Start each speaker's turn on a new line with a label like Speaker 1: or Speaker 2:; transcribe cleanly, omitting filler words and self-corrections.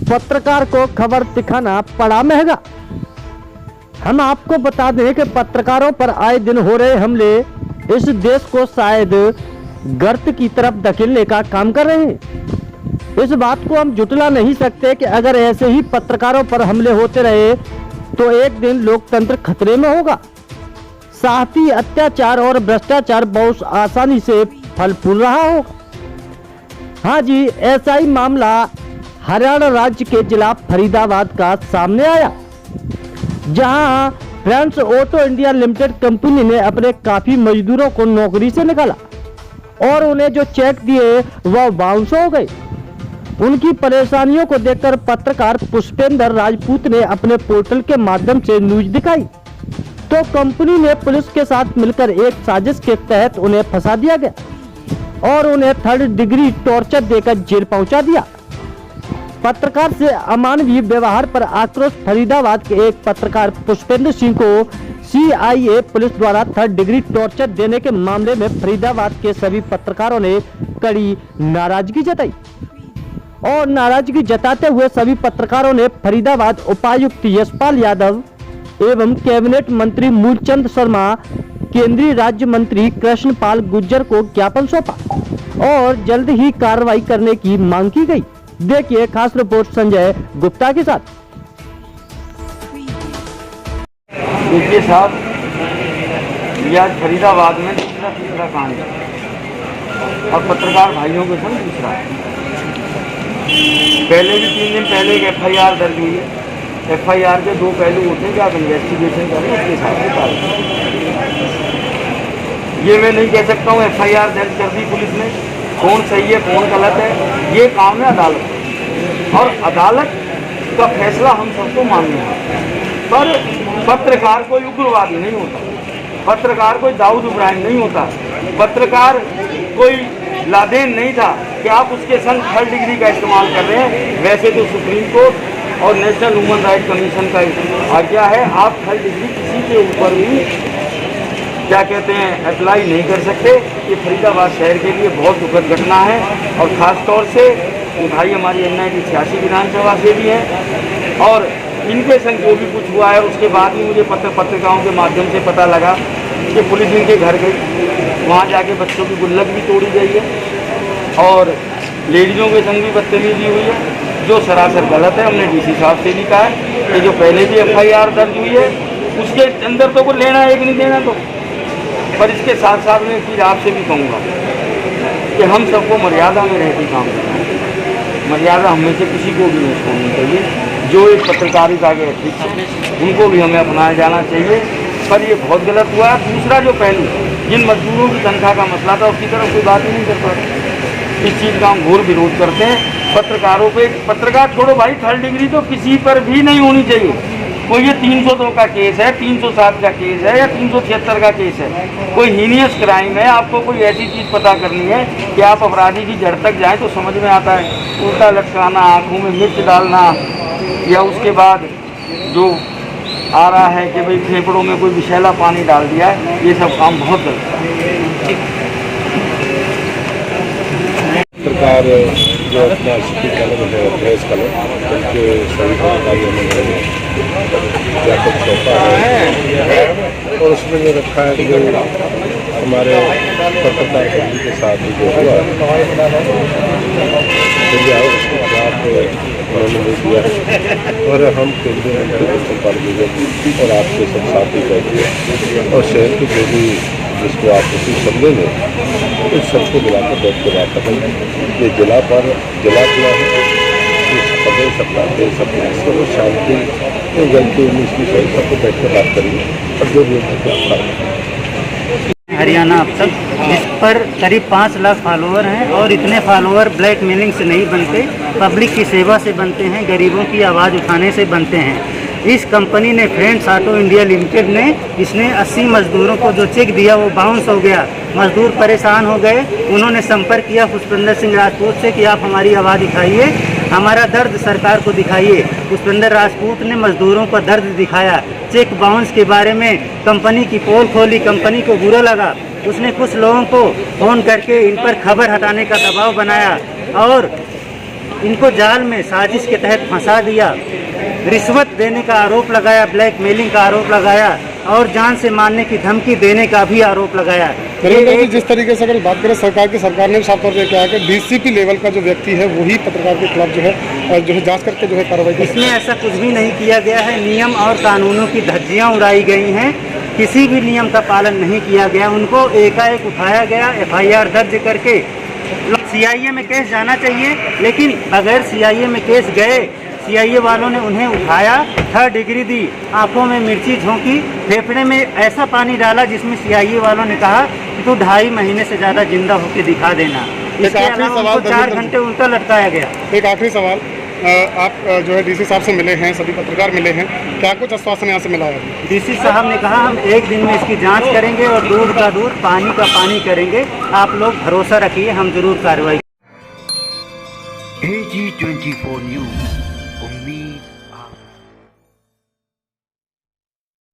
Speaker 1: पत्रकार को खबर दिखाना पड़ा महंगा। हम आपको बता दें कि पत्रकारों पर आए दिन हो रहे हमले इस देश को शायद गर्त की तरफ धकेलने का काम कर रहे हैं। इस बात को हम जुटला नहीं सकते कि अगर ऐसे ही पत्रकारों पर हमले होते रहे तो एक दिन लोकतंत्र खतरे में होगा। साहसी अत्याचार और भ्रष्टाचार बहुत आसानी से फल फूल रहा होगा। हाँ जी, ऐसा ही मामला हरियाणा राज्य के जिला फरीदाबाद का सामने आया, जहां friends auto India limited company ने अपने काफी मजदूरों को नौकरी से निकाला और उन्हें जो चेक दिए वह बाउंस हो गए। उनकी परेशानियों को देखकर पत्रकार पुष्पेंद्र राजपूत ने अपने पोर्टल के माध्यम से न्यूज दिखाई, तो कंपनी ने पुलिस के साथ मिलकर एक साजिश के तहत उन्हें फंसा दिया गया और उन्हें 3rd डिग्री टॉर्चर देकर जेल पहुंचा दिया। पत्रकार से अमानवीय व्यवहार पर आक्रोश। फरीदाबाद के एक पत्रकार पुष्पेंद्र सिंह को CIA पुलिस द्वारा 3rd डिग्री टॉर्चर देने के मामले में फरीदाबाद के सभी पत्रकारों ने कड़ी नाराजगी जताई और नाराजगी जताते हुए सभी पत्रकारों ने फरीदाबाद उपायुक्त यशपाल यादव एवं कैबिनेट मंत्री मूलचंद शर्मा, केंद्रीय राज्य मंत्री कृष्णपाल गुर्जर को ज्ञापन सौंपा और जल्द ही कार्रवाई करने की मांग की गई। देखिए खास रिपोर्ट संजय गुप्ता के साथ।
Speaker 2: देखिए साहब, ये आज फरीदाबाद में तीसरा कांड है और पत्रकार भाइयों के संग दूसरा है। पहले भी 3 दिन पहले एक FIR दर्ज हुई है। FIR के 2 पहलू होते हैं कि आप इन्वेस्टिगेशन करें, उसके हिसाब से कार्रवाई। ये मैं नहीं कह सकता हूँ FIR दर्ज कर दी पुलिस ने, कौन सही है कौन गलत है, ये काम है अदालत और अदालत का फैसला हम सबको मानना है। पर पत्रकार कोई उग्रवादी नहीं होता, पत्रकार कोई दाऊद इब्राहिम नहीं होता, पत्रकार कोई लादेन नहीं था कि आप उसके संग 3rd डिग्री का इस्तेमाल कर रहे हैं। वैसे तो सुप्रीम कोर्ट और नेशनल ह्यूमन राइट कमीशन का आज्ञा है, आप 3rd डिग्री किसी के ऊपर भी क्या कहते हैं अप्लाई नहीं कर सकते। ये फरीदाबाद शहर के लिए बहुत दुखद घटना है और ख़ास तौर से ये भाई हमारी NIT 86 विधानसभा से भी हैं और इनके संग जो भी कुछ हुआ है उसके बाद भी मुझे पत्रिकाओं के माध्यम से पता लगा कि पुलिस इनके घर गई, वहाँ जाके बच्चों की गुल्लक भी तोड़ी गई है और लेडीज़ों के संग भी बदतमीजी हुई है, जो सरासर गलत है। हमने DC साहब से भी कहा है कि जो पहले भी FIR दर्ज हुई है उसके अंदर तो कुछ लेना है कि नहीं देना तो। पर इसके साथ साथ मैं एक चीज़ आपसे भी कहूँगा कि हम सबको मर्यादा में रहकर काम करना है। मर्यादा हमें से किसी को भी नहीं छोड़नी चाहिए। जो एक पत्रकारिता के एथिक्स हैं उनको भी हमें अपनाया जाना चाहिए। पर ये बहुत गलत हुआ है। दूसरा जो पहलू, जिन मजदूरों की तनख्वाह का मसला था उसकी तरफ कोई बात ही नहीं कर पाते। इस चीज़ का हम घोर विरोध करते हैं। पत्रकारों पे, पत्रकार छोड़ो भाई, 3rd डिग्री तो किसी पर भी नहीं होनी चाहिए। कोई ये 302 का केस है, 307 का केस है या 376 का केस है, कोई हीनियस क्राइम है, आपको कोई ऐसी चीज़ पता करनी है कि आप अपराधी की जड़ तक जाएं तो समझ में आता है। उल्टा लटकाना, आँखों में मिर्च डालना या उसके बाद जो आ रहा है कि भाई फेफड़ों में कोई विषैला पानी डाल दिया है, ये सब काम बहुत गलत है।
Speaker 3: सरकार जो अपना स्थिति कलम है प्रेस कलम उनके सभी जानकारी हमें ज्ञापन सौंपा है और उसमें ये रखा है कि हमारे पत्रकार बंदी के साथ जो हुआ उसके खिलाफ उन्होंने दिया है और हम केंद्रीय मंत्री कृष्णपाल गुर्जर और आपके सब साथी बैठे और शहर के जो भी जिसको आप किसी समझेंगे उस सबको मिलाकर बैठ के बात करेंगे। ये जिला किला है, इस प्रदेश सत्ता दे सकते हैं, शांति गलती 19वीं सदी सबको बैठ कर बात करेंगे और जो भी
Speaker 4: हरियाणा अब तक इस पर करीब 5 लाख फॉलोअर हैं और इतने फॉलोअर ब्लैक मेलिंग से नहीं बनते, पब्लिक की सेवा से बनते हैं, गरीबों की आवाज़ उठाने से बनते हैं। इस कंपनी ने फ्रेंड्स ऑटो इंडिया लिमिटेड ने इसने 80 मजदूरों को जो चेक दिया वो बाउंस हो गया। मजदूर परेशान हो गए। उन्होंने संपर्क किया पुष्पेंद्र सिंह राजपूत से कि आप हमारी आवाज़ उठाइए, हमारा दर्द सरकार को दिखाइए। पुष्पेंद्र राजपूत ने मजदूरों का दर्द दिखाया। चेक बाउंस के बारे में कंपनी की पोल खोली, कंपनी को बुरा लगा। उसने कुछ लोगों को फ़ोन करके इन पर खबर हटाने का दबाव बनाया और इनको जाल में साजिश के तहत फंसा दिया, रिश्वत देने का आरोप लगाया, ब्लैकमेलिंग का आरोप लगाया और जान से मारने की धमकी देने का भी आरोप लगाया।
Speaker 5: नरेंद्र जी, जिस तरीके से अगर बात करें सरकार ने साफ तौर पर कहा है कि डीसीपी लेवल का जो व्यक्ति है वही पत्रकार के खिलाफ जो है जांच करके जो है कार्रवाई करें।
Speaker 4: इसमें ऐसा कुछ भी नहीं किया गया है। नियम और कानूनों की धज्जियां उड़ाई गई हैं, किसी भी नियम का पालन नहीं किया गया। उनको एकाएक उठाया गया, FIR दर्ज करके CIA में केस जाना चाहिए, लेकिन बगैर CIA में केस गए CIA वालों ने उन्हें उठाया, 3rd डिग्री दी, आंखों में मिर्ची झोंकी, फेफड़े में ऐसा पानी डाला जिसमें CIA वालों ने कहा कि तू 2.5 महीने से ज़्यादा जिंदा होकर दिखा देना। इसके अलावा उनको 4 घंटे उल्टा लटकाया गया।
Speaker 5: एक आखिरी सवाल, आप जो है DC साहब से मिले हैं, सभी पत्रकार मिले हैं, क्या कुछ आश्वासन यहाँ से मिला है?
Speaker 4: DC साहब ने कहा हम 1 दिन में इसकी जांच करेंगे और दूध का दूध, पानी का पानी करेंगे। आप लोग भरोसा रखिए, हम जरूर कार्रवाई।
Speaker 6: AG24 न्यूज़, उम्मीद